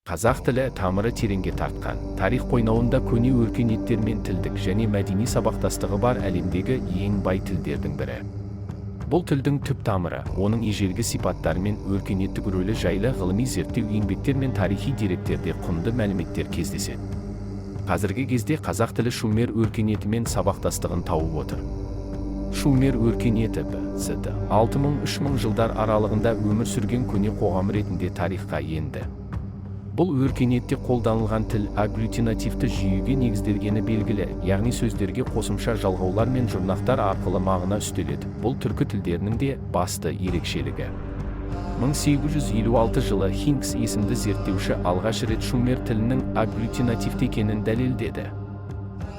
Қазақ тілі тамыры тереңге тартқан, тарих қойнауында көне өркениеттер мен тілдік және мәдени сабақтастығы бар әлемдегі ең бай тілдердің бірі. Бұл тілдің түп тамыры, оның ежелгі сипаттары мен өркениеттік рөлі жайлы ғылыми зерттеу еңбектер мен тарихи деректерде құнды мәліметтер кездеседі. Қазіргі кезде қазақ тілі шумер өркениетімен сабақтастығын тауып отыр. Шумер өркениеті б.с.д. 6000-3000 жылдар аралығында өмір сүрген көне қоғам ретінде тарихқа енді. Бұл өркениетте қолданылған тіл агглютинативті жүйеге негізделгені белгілі, яғни сөздерге қосымша жалғаулар мен жұрнақтар арқылы мағына үстеледі. Бұл түркі тілдерінің де басты ерекшелігі. 1856 жылы Хинкс есімді зерттеуші алғаш рет шумер тілінің агглютинативті екенін дәлелдеді.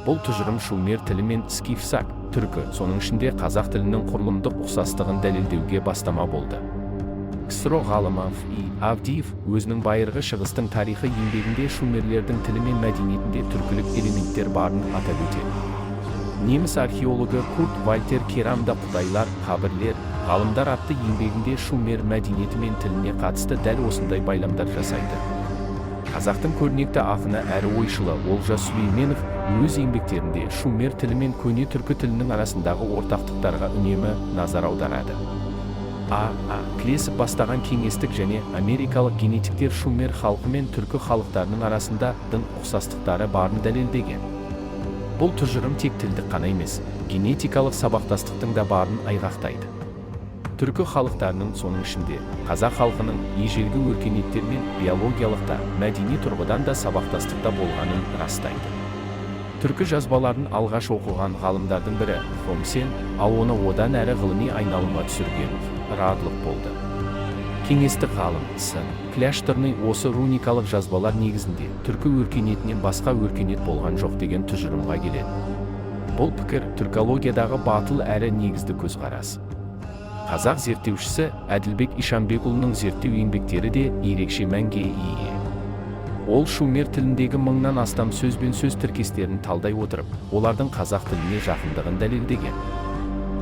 Бұл тұжырым шумер тілі мен скиф-сак, түркі, соның ішінде қазақ тілінің құрылымдық ұқсастығын дәлелдеуге бастама болды. КСРО ғалымы И. Авдиев өзінің байырғы шығыстың тарихы еңбегінде шумерлердің тілі мен мәдениетінде түркілік элементтер барын атап өтеді. Неміс археологы Курт Вальтер Керамда құдайлар, қабірлер, ғалымдар атты еңбегінде шумер мәдениеті мен тіліне қатысты дәл осындай байламдар жасайды. Қазақтың көрнекті ақыны әрі ойшылы Олжас Сүлейменов өз еңбектерінде шумер тілі мен көне түркі тілінің арасындағы ортақтықтарға үнемі назар аударады. Клесіп бастаған кеңестік және америкалық генетиктер шумер халқы мен түркі халықтарының арасында дін ұқсастықтары барын дәлелдеген. Бұл тұжырым тек тілдік қана емес, генетикалық сабақтастықтың да барын айғақтайды. Түркі халықтарының, соның ішінде қазақ халқының ежелгі өркениеттер мен биологиялық та, мәдени тұрғыдан да сабақтастықта болғанын растайды. Түркі жазбаларын алғаш оқыған ғалымдардың бірі Фомсен, ал оны одан әрі ғылыми айналымға түсірген Радлық болды. Кеңестік ғалым С. Кляшторный осы руникалық жазбалар негізінде түркі өркениетінен басқа өркениет болған жоқ деген тұжырымға келеді. Бұл пікір түркологиядағы батыл әрі негізді көзқарас. Қазақ зерттеушісі Әділбек Ишанбекұлының зерттеу еңбектері де ерекше мәнге ие. Ол шумер тіліндегі 1000-нан астам сөз бен сөз тіркестерін талдай отырып, олардың қазақ тіліне жақындығын дәлелдеген.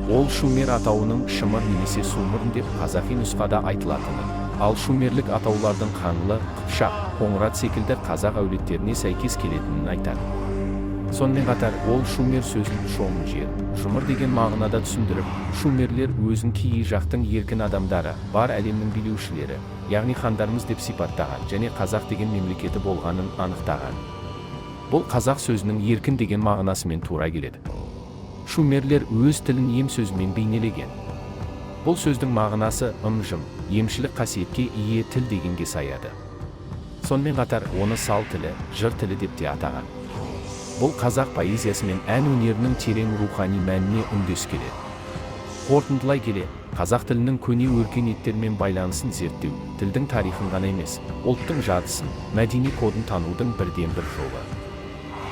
Ол шумер атауының шымыр немесе сумыр деп қазақи нұсқада айтылатынын, ал шумерлік атаулардың қаңлы, қыпшақ, қоңырат секілді қазақ әулеттеріне сәйкес келетінін айтады. Сонымен қатар ол шумер сөзін шом жер, жұмыр деген мағынада түсіндіріп, шумерлер өзін кей жақтың еркін адамдары, бар әлемнің билеушілері, яғни хандарымыз деп сипаттаған және қазақ деген мемлекеті болғанын анықтаған. Бұл қазақ сөзінің еркін деген мағынасымен тура келеді. Шумерлер өз тілін ем сөзімен бейнелеген. Бұл сөздің мағынасы ым-жым, емшілік қасиетке ие тіл дегенге саяды. Сонымен қатар оны сал тілі, жыр тілі деп те атаған. Бұл қазақ поэзиясы мен ән өнерінің терең рухани мәніне үндес келеді. Қорытындылай келе, қазақ тілінің көне өркениеттермен байланысын зерттеу, тілдің тарихын ғана емес, ұлттың жадысын, мәдени кодын танудың бірден-бір жолы.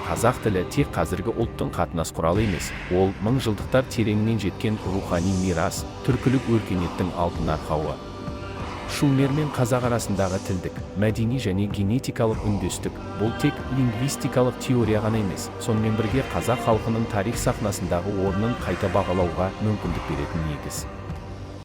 Қазақ тілі тек қазіргі ұлттың қатынас құралы емес, ол мыңжылдықтар тереңінен жеткен рухани мирас, түркілік өркениеттің алтын арқауы. Шумер мен қазақ арасындағы тілдік, мәдени және генетикалық үндестік бұл тек лингвистикалық теория ғана емес, сонымен бірге қазақ халқының тарих сахнасындағы орнын қайта бағалауға мүмкіндік беретін негіз.